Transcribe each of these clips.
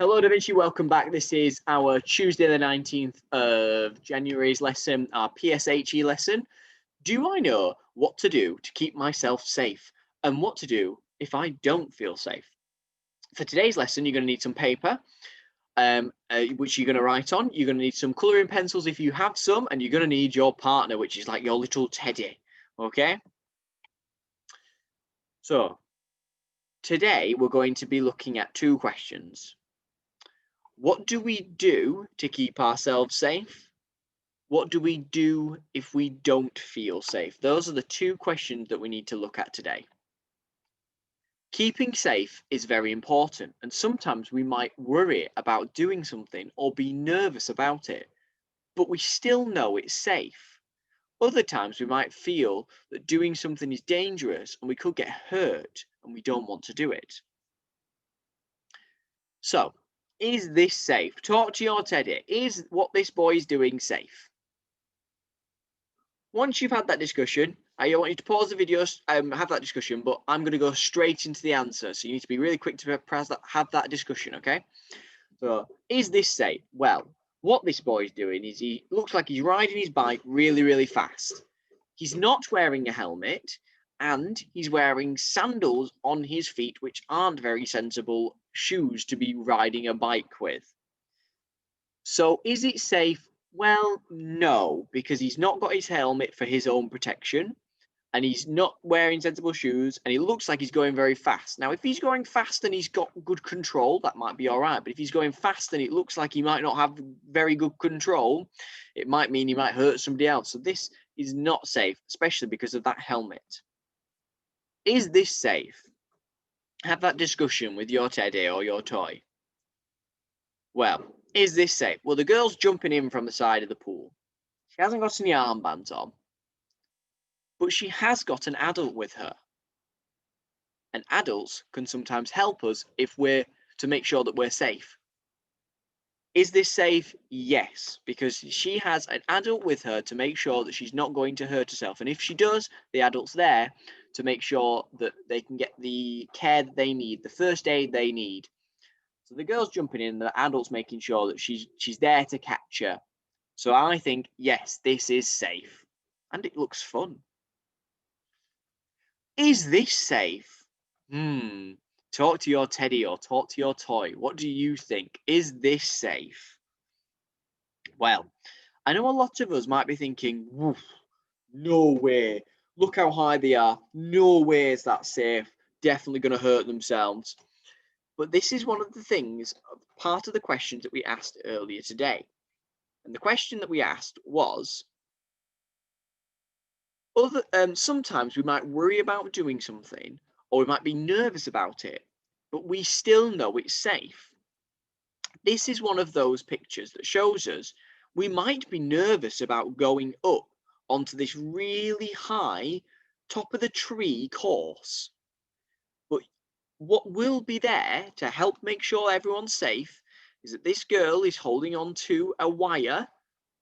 Hello, Da Vinci. Welcome back. This is our Tuesday, the 19th of January's lesson, our PSHE lesson. Do I know what to do to keep myself safe and what to do if I don't feel safe? For today's lesson, you're going to need some paper, which you're going to write on. You're going to need some colouring pencils if you have some, and you're going to need your partner, which is like your little teddy. Okay? So, today we're going to be looking at two questions. What do we do to keep ourselves safe? What do we do if we don't feel safe? Those are the two questions that we need to look at today. Keeping safe is very important, and sometimes we might worry about doing something or be nervous about it, but we still know it's safe. Other times we might feel that doing something is dangerous and we could get hurt and we don't want to do it. So, is this safe? Talk to your teddy. Is what this boy is doing safe? Once you've had that discussion, I want you to pause the video, have that discussion, but I'm going to go straight into the answer. So you need to be really quick to have that discussion, okay? So, is this safe? Well, what this boy is doing is he looks like he's riding his bike really, really fast. He's not wearing a helmet, and he's wearing sandals on his feet, which aren't very sensible shoes to be riding a bike with. So is it safe? Well, no, because he's not got his helmet for his own protection, and he's not wearing sensible shoes, and he looks like he's going very fast. Now, if he's going fast and he's got good control, that might be all right. But if he's going fast and it looks like he might not have very good control, it might mean he might hurt somebody else. So this is not safe, especially because of that helmet. Is this safe? Have that discussion with your teddy or your toy. Well, is this safe? Well, the girl's jumping in from the side of the pool. She hasn't got any armbands on, but she has got an adult with her. And adults can sometimes help us if we're to make sure that we're safe. Is this safe? Yes, because she has an adult with her to make sure that she's not going to hurt herself. And if she does, the adult's there to make sure that they can get the care that they need, the first aid they need. So the girl's jumping in, the adult's making sure that she's there to catch her. So I think, yes, this is safe. And it looks fun. Is this safe? Talk to your teddy or talk to your toy. What do you think? Is this safe? Well, I know a lot of us might be thinking, woof, no way. Look how high they are. No way is that safe. Definitely going to hurt themselves. But this is one of the things, part of the questions that we asked earlier today. And the question that we asked was, sometimes we might worry about doing something, or we might be nervous about it, but we still know it's safe. This is one of those pictures that shows us we might be nervous about going up onto this really high, top of the tree course. But what will be there to help make sure everyone's safe is that this girl is holding on to a wire.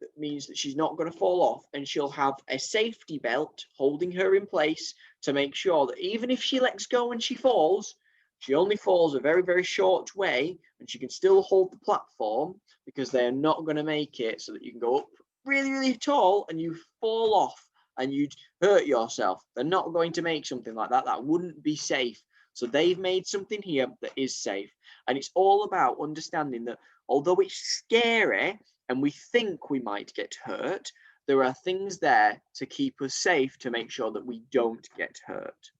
That means that she's not going to fall off, and she'll have a safety belt holding her in place to make sure that even if she lets go and she falls, she only falls a very, very short way, and she can still hold the platform, because they are not going to make it so that you can go up really, really tall and you fall off and you'd hurt yourself. They're not going to make something like that. That wouldn't be safe. So they've made something here that is safe. And it's all about understanding that although it's scary and we think we might get hurt, there are things there to keep us safe, to make sure that we don't get hurt.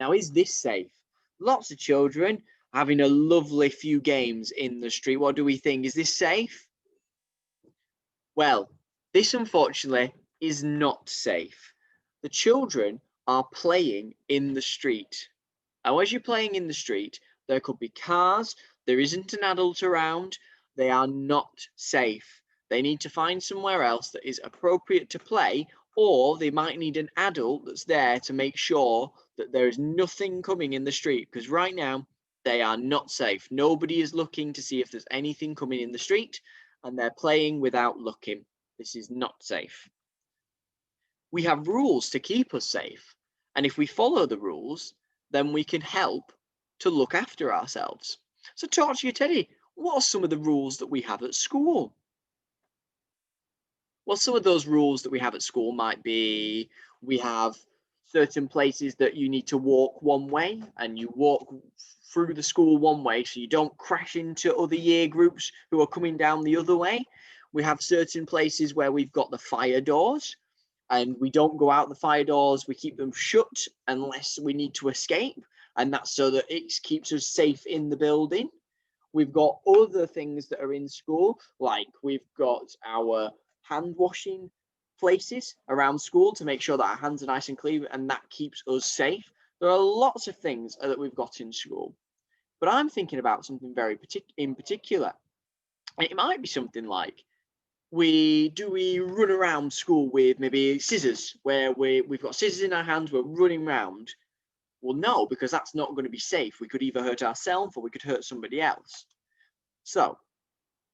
Now, is this safe? Lots of children having a lovely few games in the street. What do we think? Is this safe? Well, this unfortunately is not safe. The children are playing in the street. Now, as you're playing in the street, there could be cars, there isn't an adult around, they are not safe. They need to find somewhere else that is appropriate to play, or they might need an adult that's there to make sure that there is nothing coming in the street, because right now they are not safe. Nobody is looking to see if there's anything coming in the street, and they're playing without looking. This is not safe. We have rules to keep us safe, and if we follow the rules, then we can help to look after ourselves. So talk to you, Teddy. What are some of the rules that we have at school? Well, some of those rules that we have at school might be we have certain places that you need to walk one way and you walk through the school one way so you don't crash into other year groups who are coming down the other way. We have certain places where we've got the fire doors and we don't go out the fire doors, we keep them shut unless we need to escape. And that's so that it keeps us safe in the building. We've got other things that are in school, like we've got our hand washing places around school to make sure that our hands are nice and clean and that keeps us safe. There are lots of things that we've got in school, but I'm thinking about something very in particular. It might be something like we run around school with maybe scissors, where we've got scissors in our hands, we're running around. Well, no, because that's not going to be safe. We could either hurt ourselves or we could hurt somebody else. So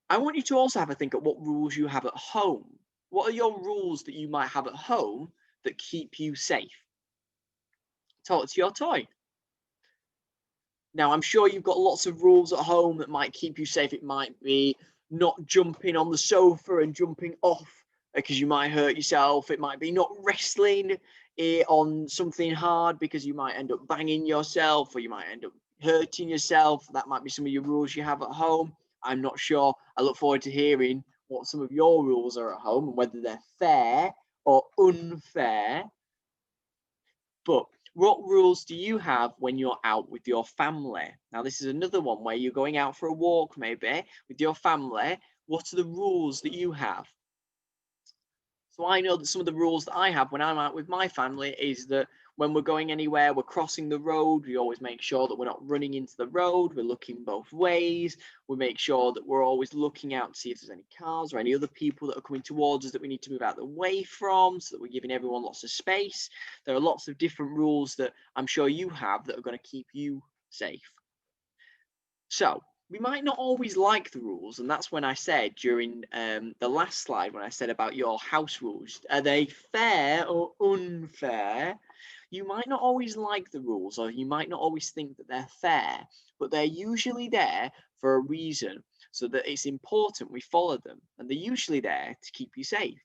I want you to also have a think at what rules you have at home. What are your rules that you might have at home that keep you safe? Talk to your toy. Now, I'm sure you've got lots of rules at home that might keep you safe. It might be not jumping on the sofa and jumping off because you might hurt yourself. It might be not wrestling on something hard because you might end up banging yourself or you might end up hurting yourself. That might be some of your rules you have at home. I'm not sure. I look forward to hearing what some of your rules are at home and whether they're fair or unfair. But what rules do you have when you're out with your family? Now, this is another one where you're going out for a walk, maybe with your family. What are the rules that you have? So I know that some of the rules that I have when I'm out with my family is that when we're going anywhere, we're crossing the road, we always make sure that we're not running into the road, we're looking both ways, we make sure that we're always looking out to see if there's any cars or any other people that are coming towards us that we need to move out of the way from, so that we're giving everyone lots of space. There are lots of different rules that I'm sure you have that are going to keep you safe. So we might not always like the rules, and that's when I said during the last slide when I said about your house rules, are they fair or unfair? You might not always like the rules, or you might not always think that they're fair, but they're usually there for a reason, so that it's important we follow them, and they're usually there to keep you safe.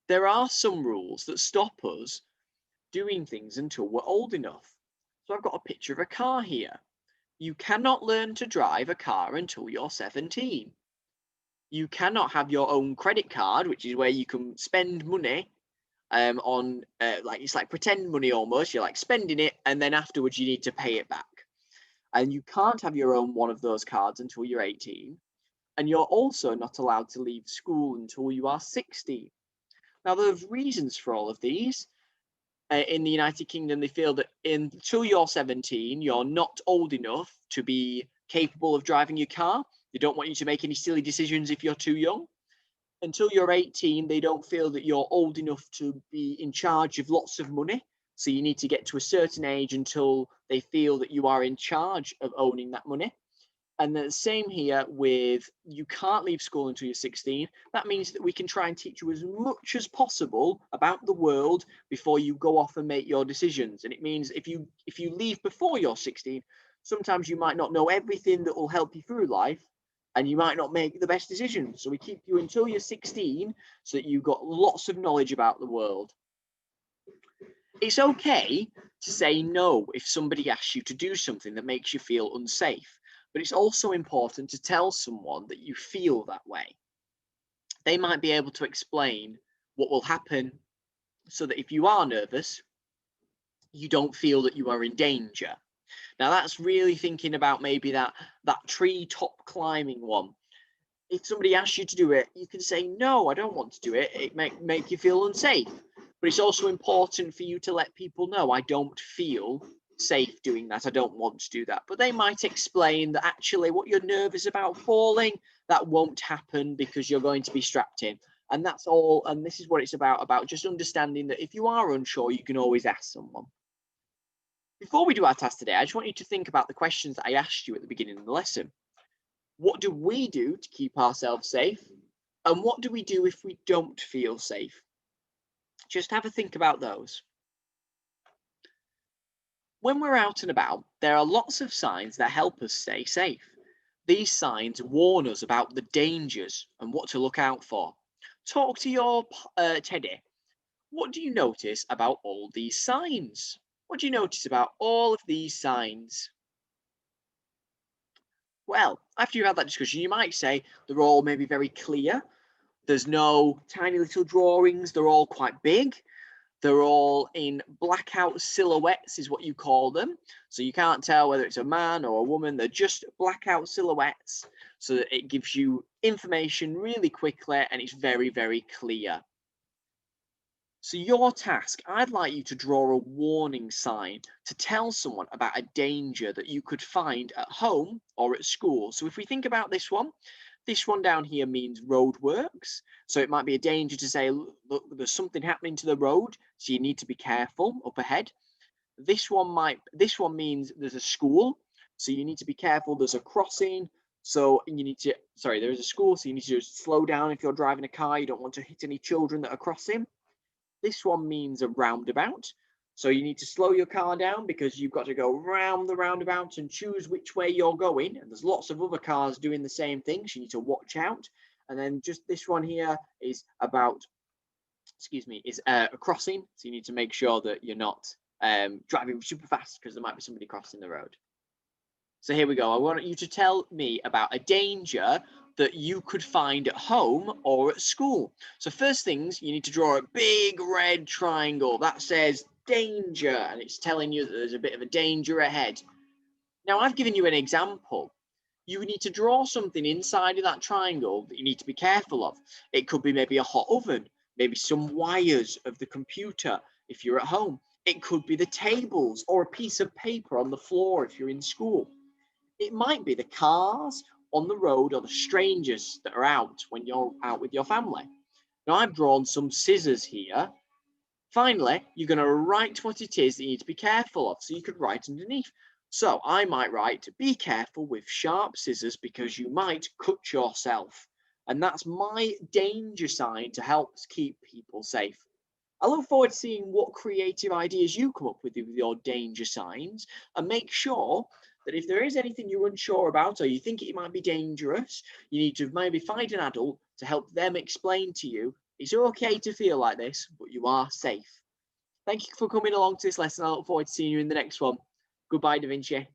There are some rules that stop us doing things until we're old enough. So I've got a picture of a car here. You cannot learn to drive a car until you're 17. You cannot have your own credit card, which is where you can spend money on, like it's like pretend money almost. You're like spending it, and then afterwards you need to pay it back. And you can't have your own one of those cards until you're 18. And you're also not allowed to leave school until you are 16. Now, there's reasons for all of these. In the United Kingdom, they feel that until you're 17, you're not old enough to be capable of driving your car. They don't want you to make any silly decisions if you're too young. Until you're 18, they don't feel that you're old enough to be in charge of lots of money. So you need to get to a certain age until they feel that you are in charge of owning that money. And the same here with you can't leave school until you're 16. That means that we can try and teach you as much as possible about the world before you go off and make your decisions. And it means if you leave before you're 16, sometimes you might not know everything that will help you through life and you might not make the best decisions. So we keep you until you're 16 so that you've got lots of knowledge about the world. It's okay to say no if somebody asks you to do something that makes you feel unsafe. But it's also important to tell someone that you feel that way. They might be able to explain what will happen so that if you are nervous, you don't feel that you are in danger. Now that's really thinking about maybe that tree top climbing one. If somebody asks you to do it, you can say, no, I don't want to do it. It make you feel unsafe. But it's also important for you to let people know, I don't feel safe doing that. I don't want to do that. But they might explain that actually what you're nervous about falling, that won't happen because you're going to be strapped in. And that's all. And this is what it's about just understanding that if you are unsure, you can always ask someone. Before we do our task today, I just want you to think about the questions that I asked you at the beginning of the lesson. What do we do to keep ourselves safe? And what do we do if we don't feel safe? Just have a think about those. When we're out and about, there are lots of signs that help us stay safe. These signs warn us about the dangers and what to look out for. Talk to your Teddy. What do you notice about all these signs? What do you notice about all of these signs? Well, after you've had that discussion, you might say they're all maybe very clear. There's no tiny little drawings. They're all quite big. They're all in blackout silhouettes, is what you call them. So you can't tell whether it's a man or a woman. They're just blackout silhouettes. So that it gives you information really quickly and it's very, very clear. So your task, I'd like you to draw a warning sign to tell someone about a danger that you could find at home or at school. So if we think about this one down here means roadworks. So it might be a danger to say, look, there's something happening to the road, so you need to be careful up ahead. This one means there's a school, so you need to be careful. There's a crossing, so you need to, sorry, there is a school, so you need to just slow down if you're driving a car. You don't want to hit any children that are crossing. This one means a roundabout. So you need to slow your car down because you've got to go round the roundabout and choose which way you're going. And there's lots of other cars doing the same thing, so you need to watch out. And then just this one here is about, is a crossing. So you need to make sure that you're not driving super fast because there might be somebody crossing the road. So here we go. I want you to tell me about a danger that you could find at home or at school. So first things, you need to draw a big red triangle that says danger, and it's telling you that there's a bit of a danger ahead. Now I've given you an example. You need to draw something inside of that triangle that you need to be careful of. It could be maybe a hot oven, maybe some wires of the computer if you're at home. It could be the tables or a piece of paper on the floor if you're in school. It might be the cars on the road or the strangers that are out when you're out with your family. Now I've drawn some scissors here. Finally, you're going to write what it is that you need to be careful of. So you could write underneath. So I might write, be careful with sharp scissors because you might cut yourself. And that's my danger sign to help keep people safe. I look forward to seeing what creative ideas you come up with your danger signs, and make sure that if there is anything you're unsure about or you think it might be dangerous, you need to maybe find an adult to help them explain to you it's okay to feel like this, but you are safe. Thank you for coming along to this lesson. I look forward to seeing you in the next one. Goodbye, Da Vinci.